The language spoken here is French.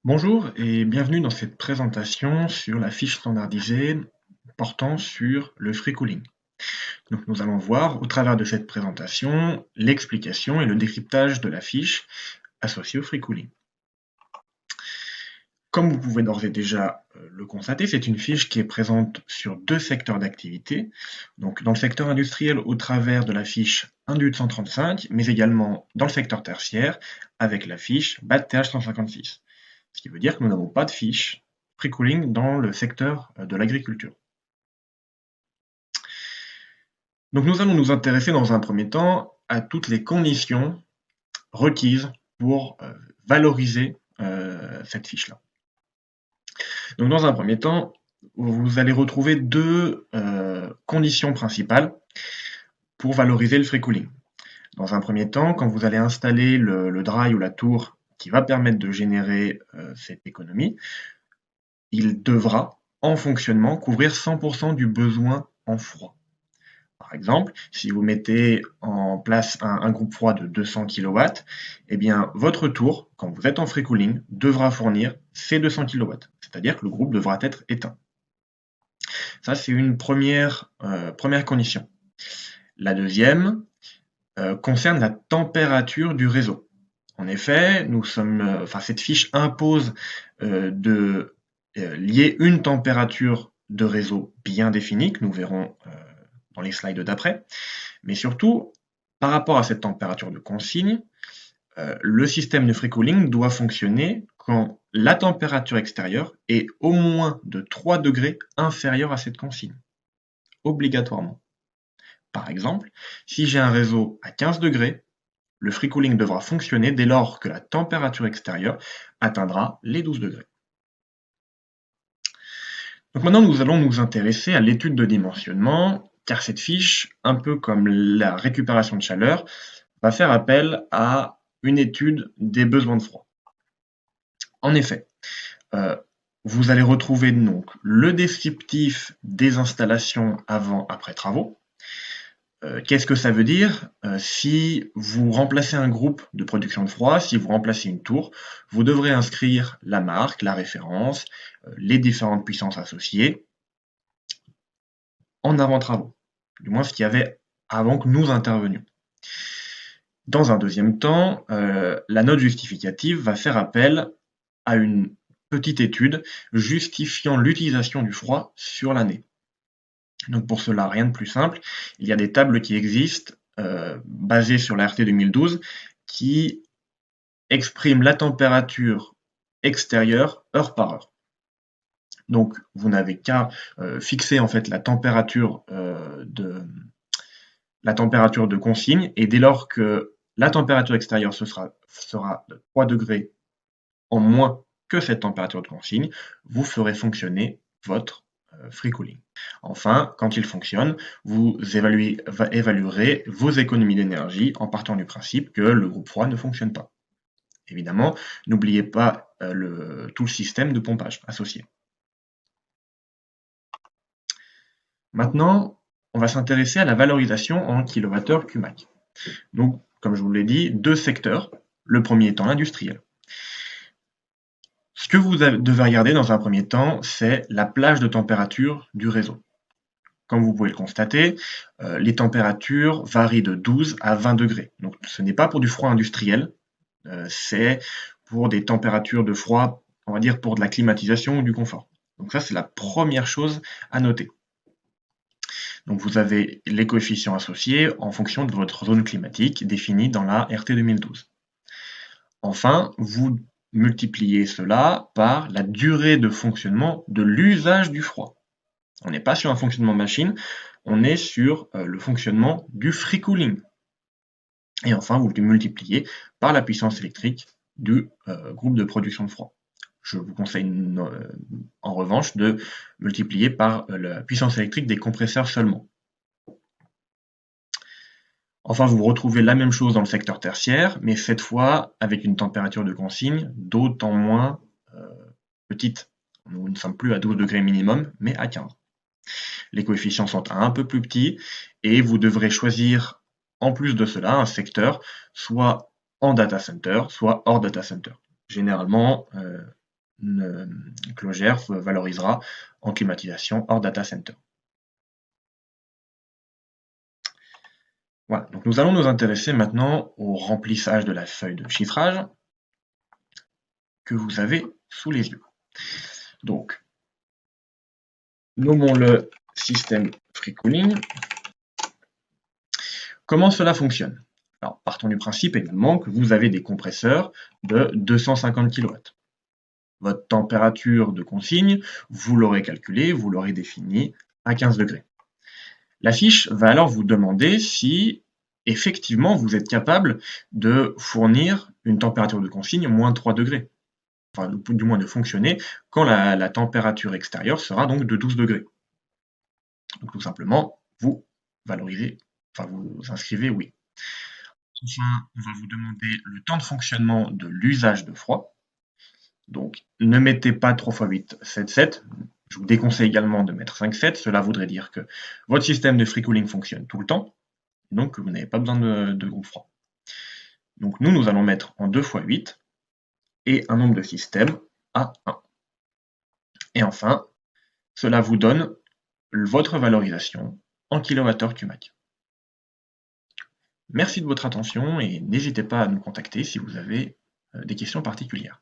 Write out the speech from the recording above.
Bonjour et bienvenue dans cette présentation sur la fiche standardisée portant sur le free cooling. Donc nous allons voir au travers de cette présentation l'explication et le décryptage de la fiche associée au free cooling. Comme vous pouvez d'ores et déjà le constater, c'est une fiche qui est présente sur deux secteurs d'activité. Donc dans le secteur industriel au travers de la fiche Indut 135, mais également dans le secteur tertiaire avec la fiche BAT-TH 156. Ce qui veut dire que nous n'avons pas de fiche free cooling dans le secteur de l'agriculture. Donc nous allons nous intéresser dans un premier temps à toutes les conditions requises pour valoriser cette fiche-là. Donc dans un premier temps, vous allez retrouver deux conditions principales pour valoriser le free cooling. Dans un premier temps, quand vous allez installer le dry ou la tour qui va permettre de générer cette économie, il devra, en fonctionnement, couvrir 100% du besoin en froid. Par exemple, si vous mettez en place un groupe froid de 200 kW, eh bien, votre tour, quand vous êtes en free cooling, devra fournir ces 200 kW. C'est-à-dire que le groupe devra être éteint. Ça, c'est une première condition. La deuxième concerne la température du réseau. En effet, cette fiche impose de lier une température de réseau bien définie, que nous verrons dans les slides d'après, mais surtout, par rapport à cette température de consigne, le système de free cooling doit fonctionner quand la température extérieure est au moins de 3 degrés inférieure à cette consigne, obligatoirement. Par exemple, si j'ai un réseau à 15 degrés, le free cooling devra fonctionner dès lors que la température extérieure atteindra les 12 degrés. Donc maintenant, nous allons nous intéresser à l'étude de dimensionnement, car cette fiche, un peu comme la récupération de chaleur, va faire appel à une étude des besoins de froid. En effet, vous allez retrouver donc le descriptif des installations avant-après travaux. Qu'est-ce que ça veut dire? Si vous remplacez un groupe de production de froid, si vous remplacez une tour, vous devrez inscrire la marque, la référence, les différentes puissances associées en avant-travaux. Du moins ce qu'il y avait avant que nous intervenions. Dans un deuxième temps, la note justificative va faire appel à une petite étude justifiant l'utilisation du froid sur l'année. Donc pour cela, rien de plus simple, il y a des tables qui existent basées sur la RT 2012 qui expriment la température extérieure heure par heure. Donc vous n'avez qu'à fixer en fait la température de consigne, et dès lors que la température extérieure sera de 3 degrés en moins que cette température de consigne, vous ferez fonctionner votre free cooling. Enfin, quand il fonctionne, vous évaluerez vos économies d'énergie en partant du principe que le groupe froid ne fonctionne pas. Évidemment, n'oubliez pas tout le système de pompage associé. Maintenant, on va s'intéresser à la valorisation en kWh Qmac. Donc, comme je vous l'ai dit, deux secteurs, le premier étant l'industriel. Ce que vous devez regarder dans un premier temps, c'est la plage de température du réseau. Comme vous pouvez le constater, les températures varient de 12 à 20 degrés. Donc ce n'est pas pour du froid industriel, c'est pour des températures de froid, on va dire pour de la climatisation ou du confort. Donc ça, c'est la première chose à noter. Donc vous avez les coefficients associés en fonction de votre zone climatique définie dans la RT 2012. Enfin, vous multipliez cela par la durée de fonctionnement de l'usage du froid. On n'est pas sur un fonctionnement machine, on est sur le fonctionnement du free cooling. Et enfin, vous le multipliez par la puissance électrique du groupe de production de froid. Je vous conseille en revanche de multiplier par la puissance électrique des compresseurs seulement. Enfin, vous retrouvez la même chose dans le secteur tertiaire, mais cette fois avec une température de consigne d'autant moins petite. Nous ne sommes plus à 12 degrés minimum, mais à 15. Les coefficients sont un peu plus petits et vous devrez choisir en plus de cela un secteur soit en data center, soit hors data center. Généralement, Clojure valorisera en climatisation hors data center. Voilà, donc nous allons nous intéresser maintenant au remplissage de la feuille de chiffrage que vous avez sous les yeux. Donc, nommons-le système free cooling. Comment cela fonctionne? Alors, partons du principe également que vous avez des compresseurs de 250 kW. Votre température de consigne, vous l'aurez calculée, vous l'aurez définie à 15 degrés. La fiche va alors vous demander si effectivement vous êtes capable de fournir une température de consigne moins 3 degrés. Enfin, du moins de fonctionner quand la température extérieure sera donc de 12 degrés. Donc tout simplement, vous valorisez, enfin vous inscrivez oui. Enfin, on va vous demander le temps de fonctionnement de l'usage de froid. Donc, ne mettez pas 3 x 8, 7, 7. Je vous déconseille également de mettre 5, 7. Cela voudrait dire que votre système de free cooling fonctionne tout le temps, donc que vous n'avez pas besoin de groupe froid. Donc nous allons mettre en 2 x 8 et un nombre de systèmes à 1. Et enfin, cela vous donne votre valorisation en kWh Qmac. Merci de votre attention et n'hésitez pas à nous contacter si vous avez des questions particulières.